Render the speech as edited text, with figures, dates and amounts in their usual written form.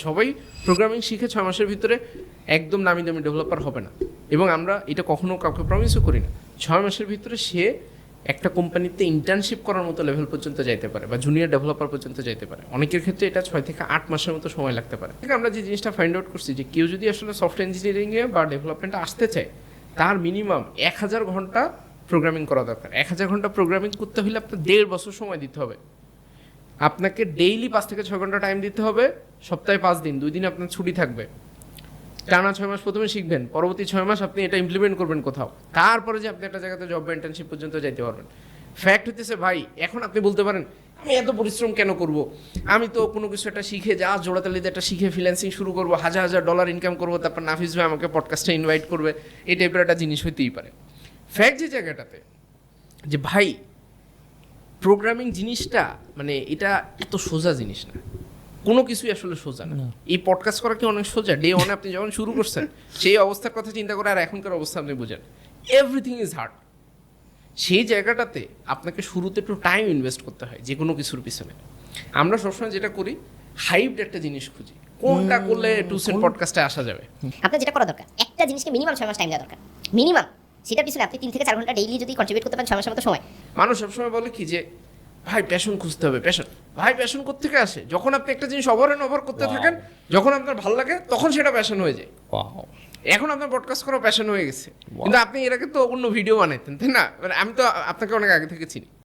সবাই প্রোগ্রামিং শিখে 6 মাসের ভিতরে একদম নামি দামি ডেভেলপার হবে না, এবং আমরা এটা কখনো কাউকে প্রমিসও করি না। 6 মাসের ভিতরে সে একটা কোম্পানিতে ইন্টার্নশিপ করার মতো লেভেল পর্যন্ত যাইতে পারে বা জুনিয়র ডেভেলপার পর্যন্ত যাইতে পারে। অনেকের ক্ষেত্রে এটা 6 থেকে 8 মাসের মতো সময় লাগতে পারে। আমরা যে জিনিসটা ফাইন্ড আউট করছি যে কেউ যদি আসলে সফটওয়্যার ইঞ্জিনিয়ারিংয়ে বা ডেভেলপমেন্টে আসতে চায়, তার মিনিমাম 1000 ঘন্টা প্রোগ্রামিং করা দরকার। 1000 ঘন্টা প্রোগ্রামিং করতে হলে আপনার 1.5 বছর সময় দিতে হবে। আপনাকে ডেইলি 5 থেকে 6 ঘন্টা টাইম দিতে হবে, সপ্তাহে 5 দিন, 2 দিন আপনার ছুটি থাকবে। টানা 6 মাস প্রথমে শিখবেন, পরবর্তী 6 মাস আপনি এটা ইমপ্লিমেন্ট করবেন কোথাও, তারপরে যে আপনি একটা জায়গাতে জব বা ইন্টার্নশিপ পর্যন্ত যাইতে পারবেন। ফ্যাক্ট হতেছে ভাই, এখন আপনি বলতে পারেন আমি এত পরিশ্রম কেন করব, আমি তো কোনো কিছু একটা শিখে যা জোড়াতালিতে একটা শিখে ফ্রিল্যান্সিং শুরু করবো, হাজার হাজার ডলার ইনকাম করবো, তারপর নাফিস ভাই আমাকে পডকাস্টে ইনভাইট করবে, এই টাইপের একটা জিনিস হইতেই পারে। ফ্যাক্ট যে জায়গাটাতে যে ভাই প্রোগ্রামিং জিনিসটা মানে এটা এত সোজা জিনিস না, কোনো কিছুই আসলে সোজা না। এই পডকাস্ট করা কি অনেক সোজা? ডে ওয়ানে আপনি যখন শুরু করছেন সেই অবস্থার কথা চিন্তা করে আর এখনকার অবস্থা আপনি বুঝেন, এভরিথিং ইজ হার্ড। সেই জায়গাটাতে আপনাকে শুরুতে একটু টাইম ইনভেস্ট করতে হয় যে কোনো কিছুর পিছনে। আমরা সবসময় যেটা করি, হাইপড একটা জিনিস খুঁজি, কোনটা করলে টুসেন পডকাস্টে আসা যাবে। আপনার যেটা করা দরকার, একটা জিনিসকে মিনিমাম 6 মাস টাইম দেওয়া দরকার, মিনিমাম। সেটার পিছনে আপনি 3 থেকে 4 ঘন্টা ডেইলি যদি কন্ট্রিবিউট করতে পারেন 6 মাসের মতো সময়। মানুষ সবসময় বলে কি যে ভাই প্যাশন খুঁজতে হবে, প্যাশন। ভাই প্যাশন কোত্থেকে আসে? যখন আপনি একটা জিনিস ওভার অ্যান্ড ওভার করতে থাকেন, যখন আপনার ভালো লাগে তখন সেটা প্যাশন হয়ে যায়। এখন আপনার পডকাস্ট করা প্যাশন হয়ে গেছে, কিন্তু আপনি এর আগে তো অন্য ভিডিও বানাইতেন, তাই না? মানে আমি তো আপনাকে অনেক আগে থেকে চিনি।